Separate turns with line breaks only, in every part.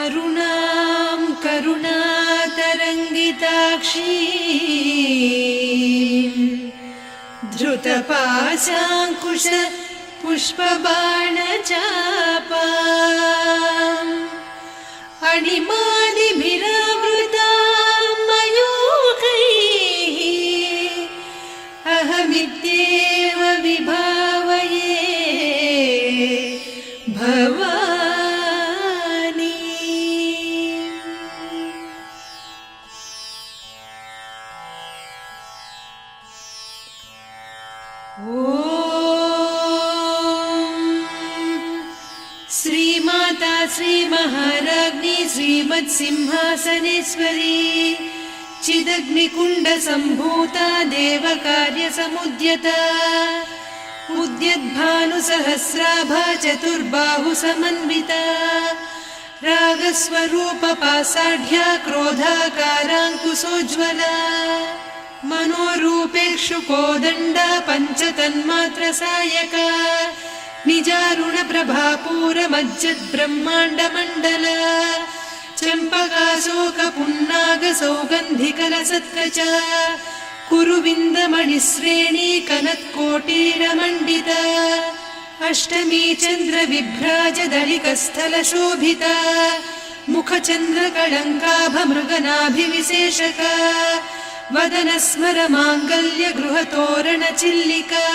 अरुणां करुणातरङ्गिताक्षीं धृतपाशाङ्कुश पुष्पबाणचापाम् अणिमादिभिरावृतां मयूखैः अहमित्येव विभावये भवानी। श्रीमाता श्रीमहाराज्ञी श्रीमत्सिंहासनेश्वरी चिदग्निकुण्डसम्भूता देवकार्यसमुद्यता उद्यद्भानुसहस्राभा चतुर्बाहुसमन्विता रागस्वरूपपासाढ्या क्रोधाकाराङ्कुशोज्ज्वला मनोरूपेक्षुकोदण्डा पञ्चतन्मात्रसायका निजारुणप्रभापूरमज्जद्ब्रह्माण्डमण्डला चम्पकाशोकपुन्नागसौगन्धिकलसत्कचा कुरुविन्दमणिश्रेणी कनत्कोटीरमण्डिता अष्टमी चन्द्रविभ्राजदलिकस्थलशोभिता मुखचन्द्रकळङ्काभमृगनाभिविशेषका वदनस्मरमाङ्गल्यगृहतोरणचिल्लिका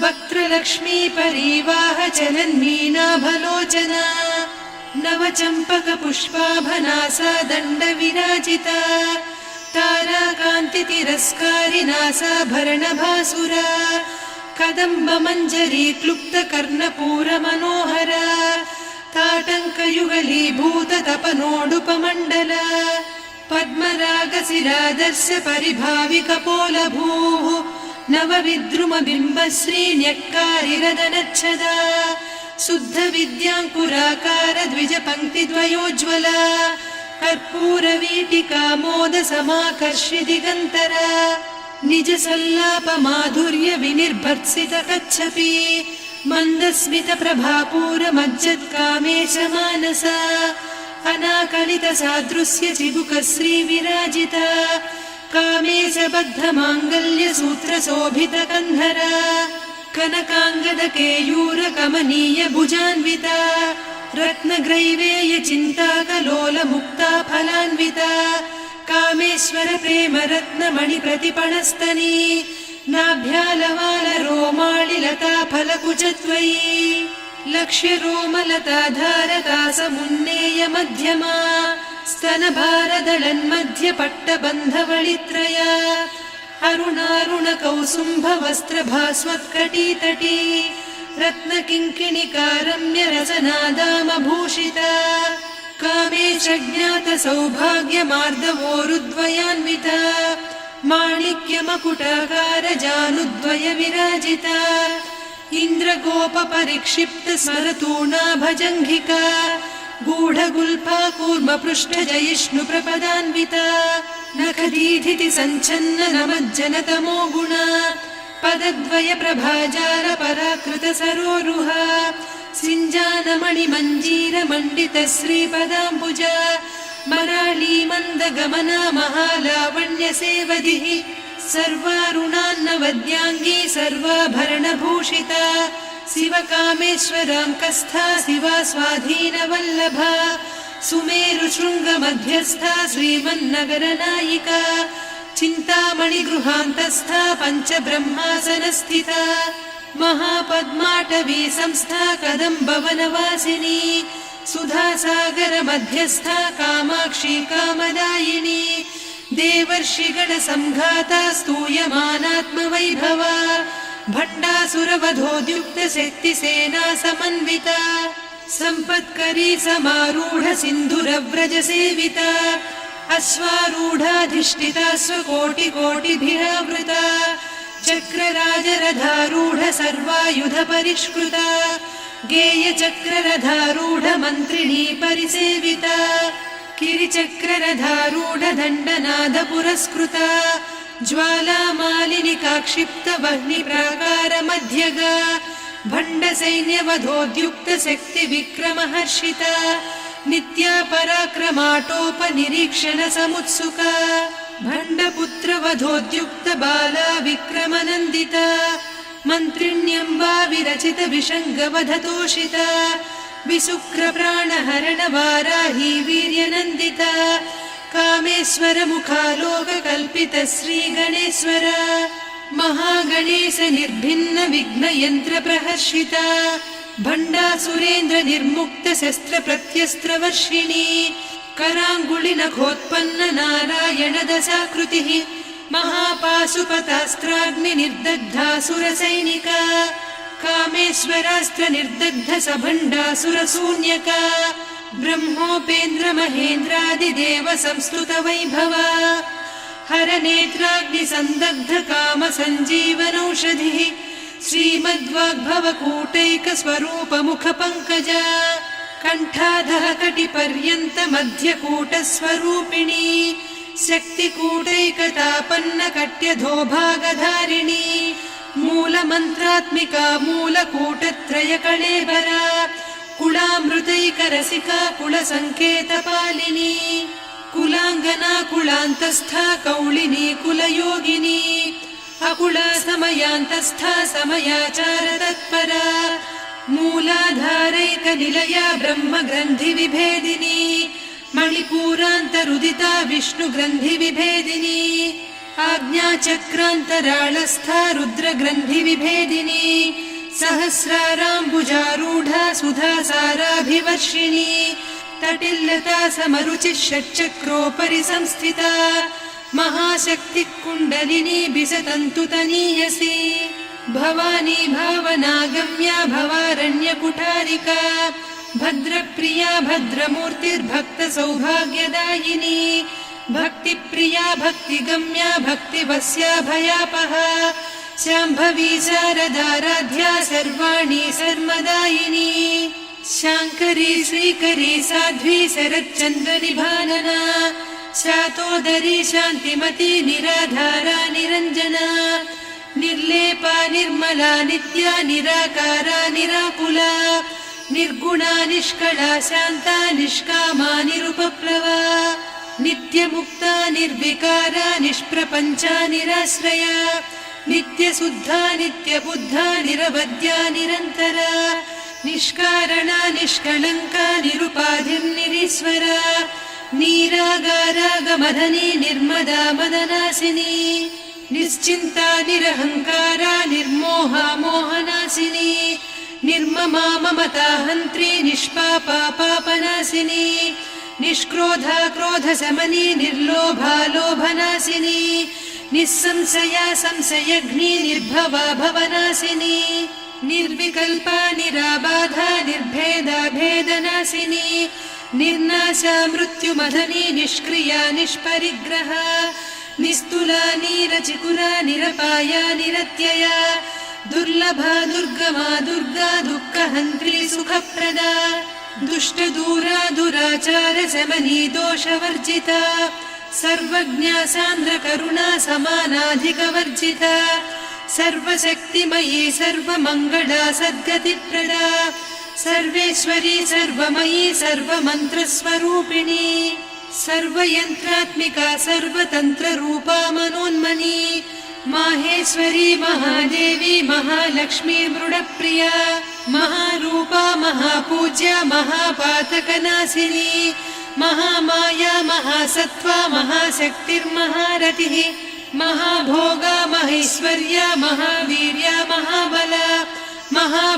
वक्त्रलक्ष्मी परिवाहचलन्मीनाभलोचना नवचम्पकपुष्पाभनासा दण्डविराजिता ताराकान्तितिरस्कारिनासाभरणभासुरा कदम्बमञ्जरी क्लुप्तकर्णपूरमनोहरा ताटङ्कयुगलीभूततपनोडुपमण्डला पद्मरागशिरादर्श परिभाविकपोलभूः नवविद्रुमबिम्बश्रीन्यक्कारिरदनच्छदा शुद्धविद्याङ्कुराकार द्विजपङ्क्तिद्वयोज्ज्वला कर्पूरवीटिकामोदसमाकर्षि दिगन्तरा निजसल्लापमाधुर्यविनिर्भर्त्सितकच्छपि मन्दस्मितप्रभापूरमज्जत्कामेशमानसा अनाकलितसादृश्य चिबुकश्रीविराजिता कामेशबद्धमाङ्गल्यसूत्रशोभितकन्धरा कनकाङ्गदकेयूरकमनीयभुजान्विता रत्नग्रैवेयचिन्ताकलोलमुक्ता फलान्विता कामेश्वरप्रेमरत्नमणिप्रतिपणस्तनी नाभ्यालवालरोमालिलता फलकुचत्वयी लक्ष्यरोमलताधारका समुन्नेयमध्यमा स्तनभारदलन्मध्यपट्टबन्धवळित्रया अरुणारुणकौसुम्भवस्त्रभास्वत्कटीतटी रत्नकिङ्किणिकारम्यरसनादामभूषिता कामेशज्ञातसौभाग्यमार्दवोरुद्वयान्विता माणिक्यमकुटाकारजानुद्वयविराजिता इन्द्रगोपपरिक्षिप्तस्मरतूणाभजङ्घिका गूढगुल्फा कूर्मपृष्ठजयिष्णुप्रपदान्विता नखदीधिति सञ्छन्न नमज्जनतमो गुणा पदद्वयप्रभाजाल पराकृतसरोरुहा सिञ्जानमणिमञ्जीरमण्डितश्रीपदाम्बुजा मराळीमन्दगमना महालावण्यसेवधिः सर्वारुणान्नवद्याङ्गी सर्वाभरणभूषिता शिवकामेश्वराङ्कस्था शिवा स्वाधीनवल्लभा सुमेरुशृङ्गमध्यस्था श्रीमन्नगरनायिका चिन्तामणिगृहान्तस्था पञ्चब्रह्मासनस्थिता महापद्माटवी संस्था कदम्बवनवासिनी सुधासागरमध्यस्था कामाक्षी कामदायिनी देवर्षिगणसंघाता स्तूयमानात्मवैभवा भण्डासुरवधोद्युक्तशक्तिसेना समन्विता सम्पत्करी समारूढ सिन्धुरव्रजसेविता अश्वारूढाधिष्ठिता स्वकोटिकोटिभिरावृता चक्रराजरथारूढ सर्वायुधपरिष्कृता गेयचक्ररथारूढ मन्त्रिणी परिसेविता किरिचक्ररथारूढ दण्डनादपुरस्कृता ज्वालामालिनिकाक्षिप्तवह्निप्राकारमध्यगा भण्डसैन्यवधोद्युक्तशक्तिविक्रमहर्षिता नित्या पराक्रमाटोपनिरीक्षण समुत्सुका भण्डपुत्रवधोद्युक्त बाला विक्रमनन्दिता मन्त्रिण्यम्बा विरचित विषङ्गवधतोषिता विशुक्रप्राणहरण वाराही वीर्यनन्दिता कामेश्वर मुखालोककल्पित श्रीगणेश्वर महागणेश निर्भिन्न विघ्नयन्त्र प्रहर्षिता भण्डासुरेन्द्र निर्मुक्त शस्त्र प्रत्यस्त्रवर्षिणी कराङ्गुलिनखोत्पन्न नारायण दशाकृतिः महापाशुपतास्त्राग्नि निर्दग्धासुरसैनिका कामेश्वरास्त्र निर्दग्ध सभण्डासुर शून्यका ब्रह्मोपेन्द्र महेन्द्रादिदेव संस्तुत वैभवा हरनेत्राग्नि संदग्ध काम सञ्जीवनौषधिः श्रीमद्वाग्भव कूटैक स्वरूप मुख पंकजा कंठाधः कटिपर्यन्त मध्यकूट स्वरूपिणी शक्तिकूटैकतापन्न कट्यधोभागधारिणी मूलमन्त्रात्मिका मूलकूटत्रय कळेबरा कुलामृतैकरसिका कुलसङ्केतपालिनी कुलाङ्गना कुलान्तस्था कौलिनी कुलयोगिनी अकुला समयान्तस्था समयाचार तत्परा मूलाधारैक निलया ब्रह्म ग्रन्थि विभेदिनी मणिपूरान्तरुदिता विष्णु ग्रन्थि विभेदिनी आज्ञाचक्रान्तराळस्था रुद्र ग्रन्थि विभेदिनी सहस्राराम्बुजारूढा सुधा साराभिवर्षिणी तटिल्लता समरुचिः षट्चक्रोपरि संस्थिता महाशक्ति कुण्डलिनी बिसतन्तुतनीयसी भवानी भावनागम्या भवारण्य कुठारिका भद्रप्रिया भद्रमूर्तिर्भक्त सौभाग्यदायिनी भक्तिप्रिया भक्तिगम्या भक्तिवस्या भयापहा शाम्भवी शारदाराध्या सर्वाणि सर्वदायिनी शाङ्करी श्रीकरी साध्वी शरच्चन्द्रनिभानना शातोदरी शान्तिमती निराधारा निरञ्जना निर्लेपा निर्मला नित्या निराकारा निराकुला निर्गुणा निष्कला शान्ता निष्कामा निरुपप्लवा नित्यमुक्ता निर्विकारा निष्प्रपञ्चा निराश्रया नित्यशुद्धा नित्यबुद्धा निरवद्या निरन्तरा निष्कारणा निष्कलङ्का निरुपाधिर्निरीश्वरा नीरागारागमदनी निर्मदा मदनासिनी निश्चिन्ता निरहङ्कारा निर्मोहा मोहनासिनी निर्ममा ममता हन्त्री निष्पापा पापनासिनी निष्क्रोधा क्रोधशमनी निर्लोभा लोभनासिनी निस्संशया संशयघ्नी निर्भवा भवनासिनी निर्विकल्पा निराबाधा निर्भेदा भेदनासिनी निर्नाशा मृत्युमदनी निष्क्रिया निष्परिग्रहा निस्तुला नीरचिकुरा निरपाया निरत्यया दुर्लभा दुर्गमा दुर्गा दुःखहन्त्री सुखप्रदा दुष्टदूरा दुराचार शमनी दोषवर्जिता सर्वज्ञा सान्द्र करुणा समानाधिकवर्जिता सर्वशक्तिमयी सर्वमङ्गला सद्गतिप्रदा सर्वेश्वरी सर्वमयी सर्वमन्त्रस्वरूपिणी सर्वयन्त्रात्मिका सर्वतन्त्ररूपा मनोन्मनी माहेश्वरी महादेवी महालक्ष्मी मृडप्रिया महारूपा महापूज्या महापातकनाशिनी महामाया महासत्त्वा महाशक्तिर्महारतिः महाभोगा महेश्वर्या महावीर्या महाबला महा